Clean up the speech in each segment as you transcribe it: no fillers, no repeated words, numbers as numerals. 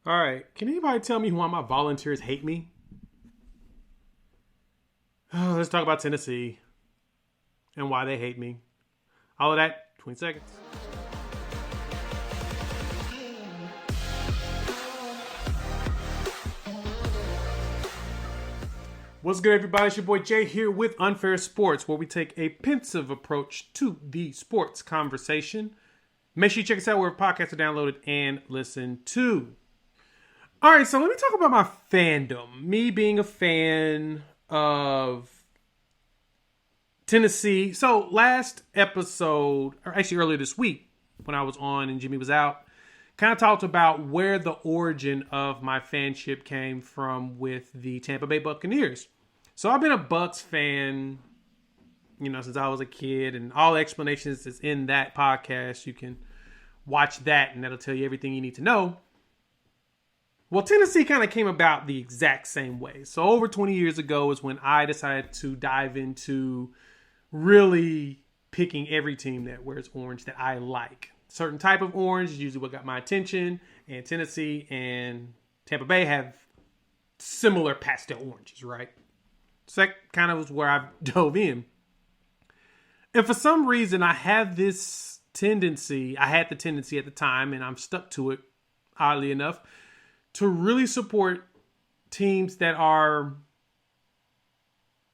All right. Can anybody tell me why my volunteers hate me? Let's talk about Tennessee and why they hate me. All of that, 20 seconds. What's good, everybody? It's your boy Jay here with Unfair Sports, where we take a pensive approach to the sports conversation. Make sure you check us out wherever podcasts are downloaded and listened to. All right, so let me talk about my fandom. Me being a fan of Tennessee. So last episode, or actually earlier this week, when I was on and Jimmy was out, kind of talked about where the origin of my fanship came from with the Tampa Bay Buccaneers. So I've been a Bucs fan, since I was a kid, and all the explanations is in that podcast. You can watch that, and that'll tell you everything you need to know. Well, Tennessee kind of came about the exact same way. So over 20 years ago is when I decided to dive into really picking every team that wears orange that I like. Certain type of orange is usually what got my attention, and Tennessee and Tampa Bay have similar pastel oranges, right? So that kind of was where I dove in. And for some reason, I had the tendency at the time, and I'm stuck to it, oddly enough, to really support teams that are,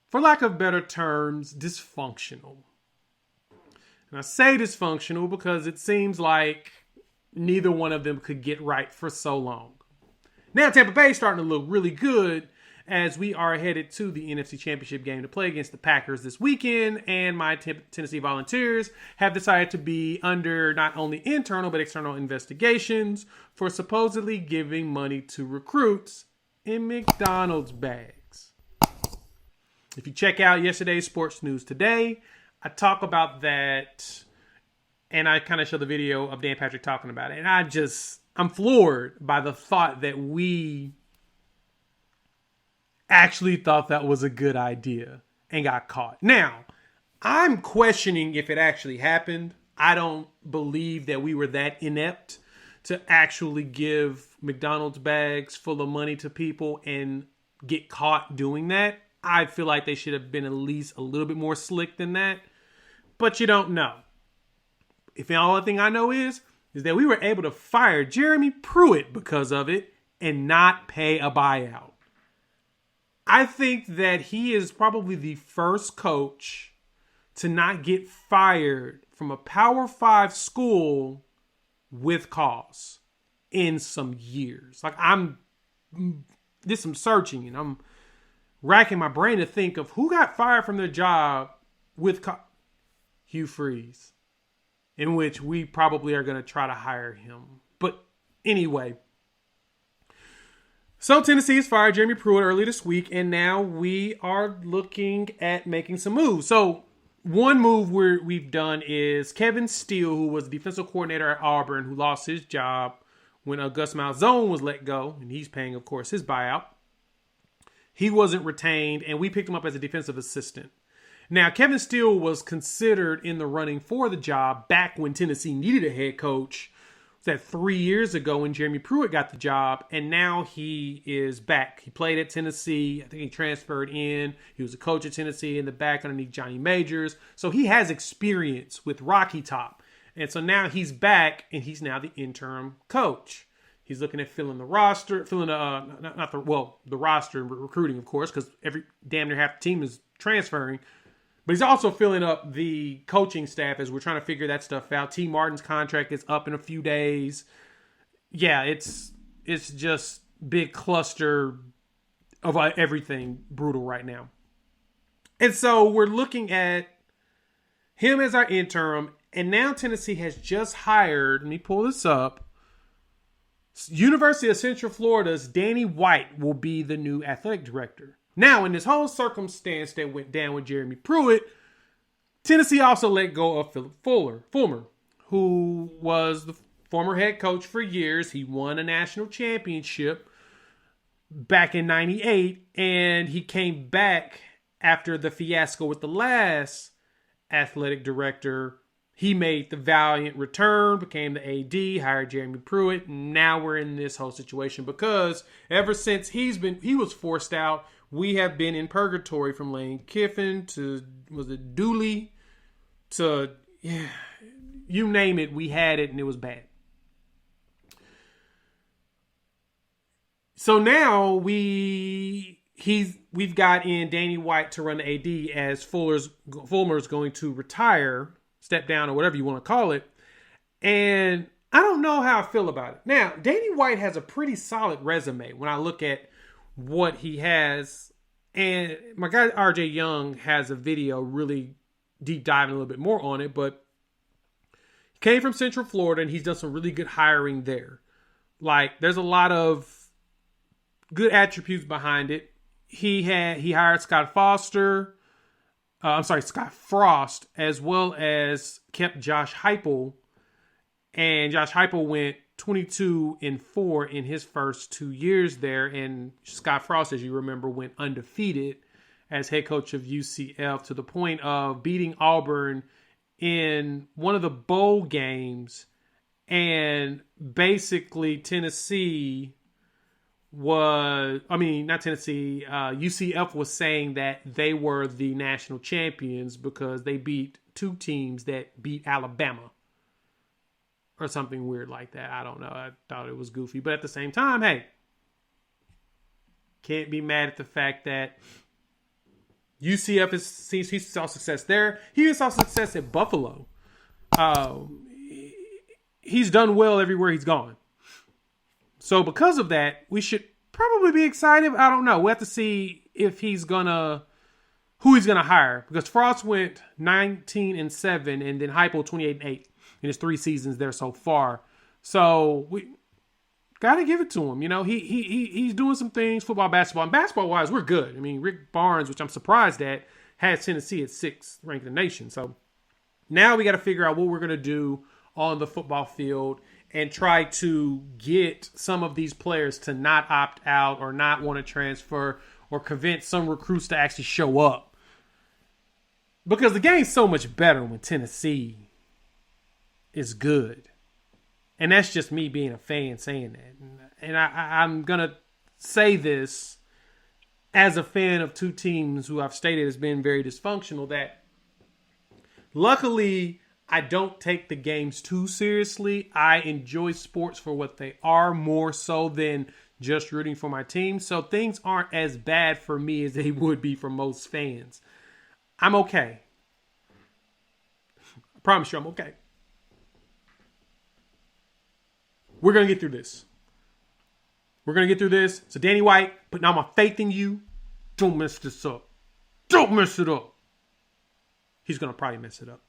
for lack of better terms, dysfunctional. And I say dysfunctional because it seems like neither one of them could get right for so long. Now Tampa Bay is starting to look really good as we are headed to the NFC Championship game to play against the Packers this weekend. And my Tennessee Volunteers have decided to be under not only internal but external investigations for supposedly giving money to recruits in McDonald's bags. If you check out yesterday's Sports News Today, I talk about that, and I kind of show the video of Dan Patrick talking about it. And I'm floored by the thought that we actually thought that was a good idea and got caught. Now, I'm questioning if it actually happened. I don't believe that we were that inept to actually give McDonald's bags full of money to people and get caught doing that. I feel like they should have been at least a little bit more slick than that. But you don't know. If the only thing I know is that we were able to fire Jeremy Pruitt because of it and not pay a buyout. I think that he is probably the first coach to not get fired from a Power 5 school with cause in some years. Like did some searching and I'm racking my brain to think of who got fired from their job with Hugh Freeze, in which we probably are going to try to hire him. But anyway, so Tennessee has fired Jeremy Pruitt early this week, and now we are looking at making some moves. So one move we've done is Kevin Steele, who was defensive coordinator at Auburn, who lost his job when Gus Malzahn was let go, and he's paying, of course, his buyout. He wasn't retained, and we picked him up as a defensive assistant. Now, Kevin Steele was considered in the running for the job back when Tennessee needed a head coach. That 3 years ago when Jeremy Pruitt got the job, and now he is back. He played at Tennessee. I think he transferred in. He was a coach at Tennessee in the back underneath Johnny Majors. So he has experience with Rocky Top. And so now he's back, and he's now the interim coach. He's looking at filling the roster, the roster and recruiting, of course, because damn near half the team is transferring. But he's also filling up the coaching staff as we're trying to figure that stuff out. T. Martin's contract is up in a few days. Yeah, it's just big cluster of everything brutal right now. And so we're looking at him as our interim. And now Tennessee has just hired, let me pull this up, University of Central Florida's Danny White will be the new athletic director. Now, in this whole circumstance that went down with Jeremy Pruitt, Tennessee also let go of Philip Fulmer, who was the former head coach for years. He won a national championship back in 98, and he came back after the fiasco with the last athletic director. he made the valiant return, became the AD, hired Jeremy Pruitt, and now we're in this whole situation because ever since he was forced out, we have been in purgatory from Lane Kiffin to, was it Dooley, to, yeah, you name it, we had it and it was bad. So now we've got in Danny White to run the AD as Fulmer's going to retire, step down, or whatever you want to call it. And I don't know how I feel about it. Now, Danny White has a pretty solid resume when I look at what he has. And my guy RJ Young has a video really deep diving a little bit more on it. But he came from Central Florida and he's done some really good hiring there. Like, there's a lot of good attributes behind it. He hired Scott Frost, as well as kept Josh Heupel. And Josh Heupel went 22-4 in his first 2 years there. And Scott Frost, as you remember, went undefeated as head coach of UCF to the point of beating Auburn in one of the bowl games. And basically Tennessee UCF was saying that they were the national champions because they beat two teams that beat Alabama or something weird like that. I don't know. I thought it was goofy. But at the same time, hey, can't be mad at the fact that UCF he saw success there. He even saw success at Buffalo. He's done well everywhere he's gone. So because of that, we should probably be excited. I don't know. We'll have to see if who he's gonna hire. Because Frost went 19-7 and then Heupel 28-8 in his 3 seasons there so far. So we gotta give it to him. You know, he's doing some things, football, basketball. And basketball wise, we're good. I mean, Rick Barnes, which I'm surprised at, has Tennessee at 6th ranked in the nation. So now we got to figure out what we're gonna do on the football field and try to get some of these players to not opt out or not want to transfer or convince some recruits to actually show up. Because the game's so much better when Tennessee is good. And that's just me being a fan saying that. And I'm going to say this as a fan of two teams who I've stated has been very dysfunctional, that luckily I don't take the games too seriously. I enjoy sports for what they are more so than just rooting for my team. So things aren't as bad for me as they would be for most fans. I'm okay. I promise you I'm okay. We're going to get through this. So Danny White, putting all my faith in you. Don't mess this up. Don't mess it up. He's going to probably mess it up.